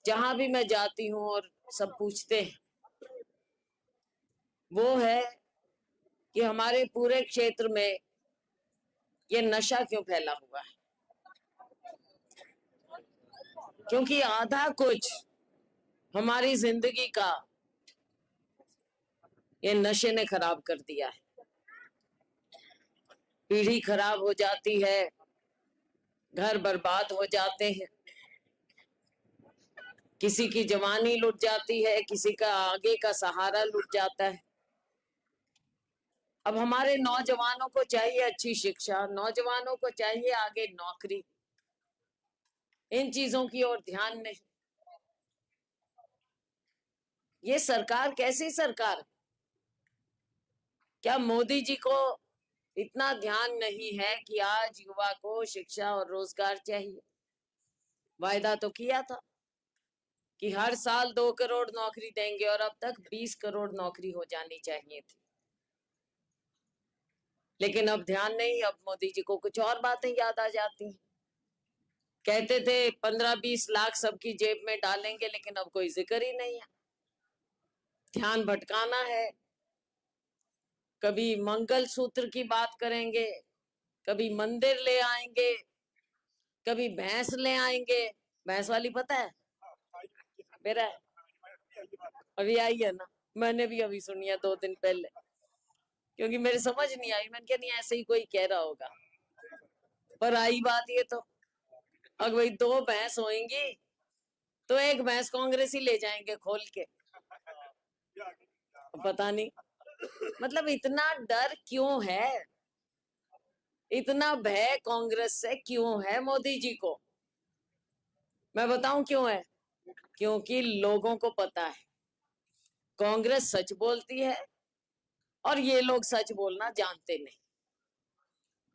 जहां भी मैं जाती हूँ और सब पूछते हैं वो है कि हमारे पूरे क्षेत्र में ये नशा क्यों फैला हुआ है। क्योंकि आधा कुछ हमारी जिंदगी का ये नशे ने खराब कर दिया है। पीढ़ी खराब हो जाती है, घर बर्बाद हो जाते हैं, किसी की जवानी लुट जाती है, किसी का आगे का सहारा लुट जाता है। अब हमारे नौजवानों को चाहिए अच्छी शिक्षा, नौजवानों को चाहिए आगे नौकरी, इन चीजों की ओर ध्यान नहीं। ये सरकार कैसी सरकार? क्या मोदी जी को इतना ध्यान नहीं है कि आज युवा को शिक्षा और रोजगार चाहिए? वायदा तो किया था कि हर साल 2 करोड़ नौकरी देंगे और अब तक 20 करोड़ नौकरी हो जानी चाहिए थी। लेकिन अब ध्यान नहीं, अब मोदी जी को कुछ और बातें याद आ जाती हैं। कहते थे 15-20 लाख सबकी जेब में डालेंगे, लेकिन अब कोई जिक्र ही नहीं है। ध्यान भटकाना है। कभी मंगल सूत्र की बात करेंगे, कभी मंदिर ले आएंगे, कभी भैंस ले आएंगे। भैंस वाली पता है मेरा? अभी आई है ना, मैंने भी अभी सुनी है 2 दिन पहले, क्योंकि मेरे समझ नहीं आई। मैंने कहा नहीं, ऐसे ही कोई कह रहा होगा, पर आई बात ये तो। अगर भाई 2 भैंस होंगी तो एक भैंस कांग्रेस ही ले जाएंगे खोल के। पता नहीं, मतलब इतना डर क्यों है, इतना भय कांग्रेस से क्यों है मोदी जी को? मैं बताऊं क्यों है। क्योंकि लोगों को पता है कांग्रेस सच बोलती है और ये लोग सच बोलना जानते नहीं।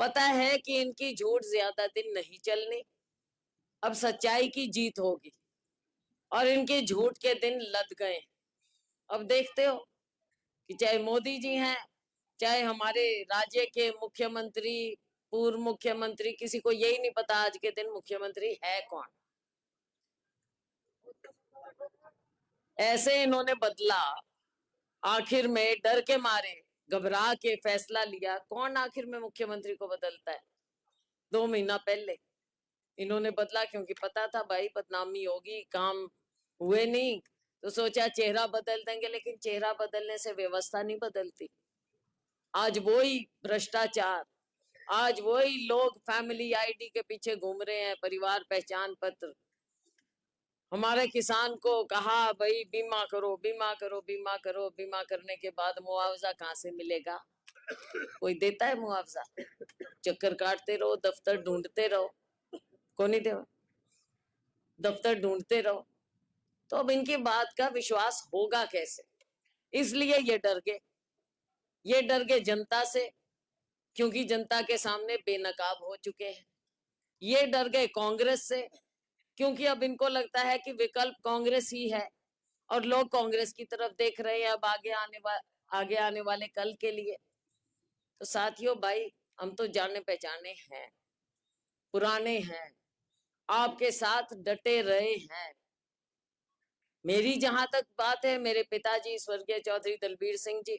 पता है कि इनकी झूठ ज्यादा दिन नहीं चलनी, अब सच्चाई की जीत होगी और इनके झूठ के दिन लद गए। अब देखते हो कि चाहे मोदी जी हैं, चाहे हमारे राज्य के मुख्यमंत्री, पूर्व मुख्यमंत्री, किसी को यही नहीं पता आज के दिन मुख्यमंत्री है कौन। ऐसे इन्होंने बदला, आखिर में डर के मारे घबरा के फैसला लिया। कौन आखिर में मुख्यमंत्री को बदलता है? 2 महीना पहले इन्होंने बदला, क्योंकि पता था भाई बदनामी होगी, काम हुए नहीं, तो सोचा चेहरा बदल देंगे। लेकिन चेहरा बदलने से व्यवस्था नहीं बदलती। आज वही भ्रष्टाचार, आज वही लोग फैमिली आईडी के पीछे घूम रहे हैं, परिवार पहचान पत्र। हमारे किसान को कहा भाई बीमा करो, बीमा करो, बीमा करो, बीमा करने के बाद मुआवजा कहाँ से मिलेगा? कोई देता है मुआवजा? चक्कर काटते रहो, दफ्तर ढूंढते रहो, कौन नहीं दे, दफ्तर ढूंढते रहो। तो अब इनकी बात का विश्वास होगा कैसे? इसलिए ये डर गए, ये डर गए जनता से, क्योंकि जनता के सामने बेनकाब हो चुके हैं। ये डर गए कांग्रेस से, क्योंकि अब इनको लगता है कि विकल्प कांग्रेस ही है और लोग कांग्रेस की तरफ देख रहे हैं अब आगे आने वाले कल के लिए। तो साथियों भाई, हम तो जाने पहचाने हैं, पुराने हैं, आपके साथ डटे रहे हैं। मेरी जहां तक बात है, मेरे पिताजी स्वर्गीय चौधरी दलबीर सिंह जी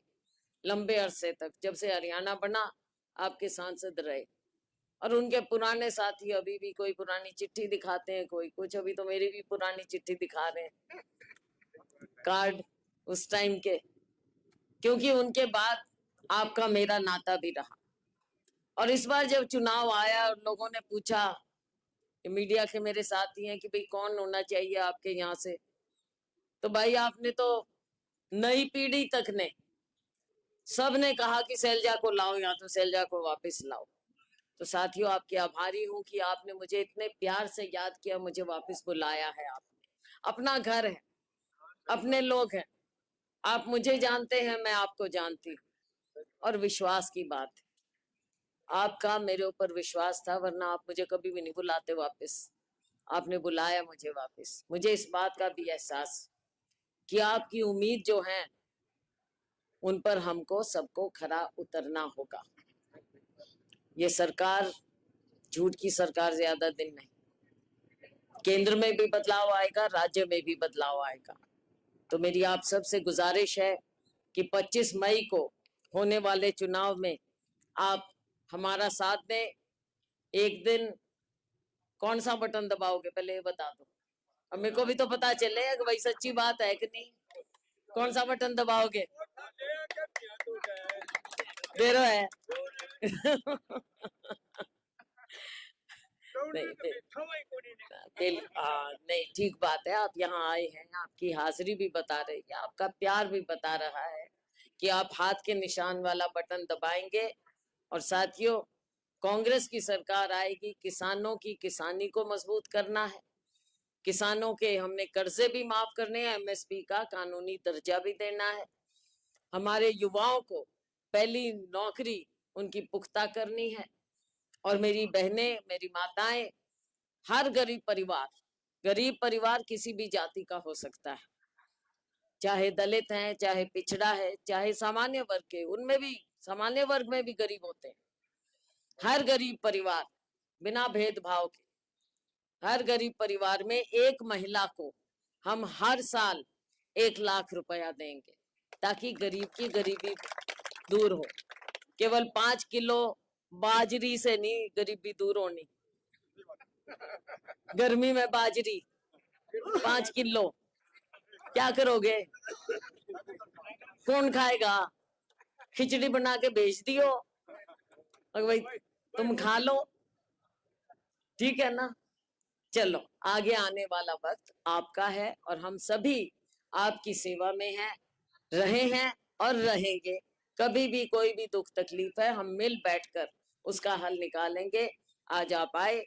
लंबे अरसे तक, जब से हरियाणा बना, आपके सांसद रहे। और उनके पुराने साथी अभी भी कोई पुरानी चिट्ठी दिखाते हैं, कोई कुछ। अभी तो मेरी भी पुरानी चिट्ठी दिखा रहे हैं, कार्ड उस टाइम के, क्योंकि उनके बाद आपका मेरा नाता भी रहा। और इस बार जब चुनाव आया और लोगों ने पूछा, मीडिया के मेरे साथी हैं, कि भाई कौन होना चाहिए आपके यहाँ से, तो भाई आपने तो नई पीढ़ी तक ने, सबने कहा कि शैलजा को लाओ, या तो शैलजा को वापस लाओ। तो साथियों, आपके आभारी हूं कि आपने मुझे इतने प्यार से याद किया, मुझे वापस बुलाया है। आपने, अपना घर है, अपने लोग हैं, आप मुझे जानते हैं, मैं आपको जानती हूँ। और विश्वास की बात है, आपका मेरे ऊपर विश्वास था, वरना आप मुझे कभी भी नहीं बुलाते वापस। आपने बुलाया मुझे वापस। मुझे इस बात का भी एहसास कि आपकी उम्मीद जो है उन पर हमको सबको खरा उतरना होगा। ये सरकार झूठ की सरकार ज्यादा दिन नहीं, केंद्र में भी बदलाव आएगा, राज्य में भी बदलाव आएगा। तो मेरी आप सबसे गुजारिश है कि 25 मई को होने वाले चुनाव में आप हमारा साथ दें। एक दिन कौन सा बटन दबाओगे पहले ये बता दो, अब मेरे को भी तो पता चले कि भाई सच्ची बात है कि नहीं। कौन सा बटन दबाओगे? देरो है नहीं, ठीक बात है, आप यहाँ आए हैं, आपकी हाजिरी भी बता रही है, आपका प्यार भी बता रहा है कि आप हाथ के निशान वाला बटन दबाएंगे। और साथियों, कांग्रेस की सरकार आएगी, किसानों की किसानी को मजबूत करना है, किसानों के हमने कर्जे भी माफ करने हैं, एमएसपी का कानूनी दर्जा भी देना है, हमारे युवाओं को पहली नौकरी उनकी पुख्ता करनी है। और मेरी बहनें, मेरी माताएं, हर गरीब परिवार किसी भी जाति का हो सकता है, चाहे दलित हैं, चाहे पिछड़ा है, चाहे सामान्य वर्ग के, उनमें भी सामान्य वर्ग में भी गरीब होते हैं। हर गरीब परिवार बिना भेदभाव के, हर गरीब परिवार में एक महिला को हम हर साल 1 लाख रुपया देंगे, ताकि गरीब की गरीबी दूर हो। केवल 5 किलो बाजरी से नहीं गरीबी दूर होनी, गर्मी में बाजरी 5 किलो क्या करोगे? कौन खाएगा? खिचड़ी बना के भेज दियो और भाई तुम खा लो, ठीक है ना। चलो, आगे आने वाला वक्त आपका है और हम सभी आपकी सेवा में हैं, रहे हैं और रहेंगे। कभी भी कोई भी दुख तकलीफ है, हम मिल बैठकर उसका हल निकालेंगे। आज आप आए,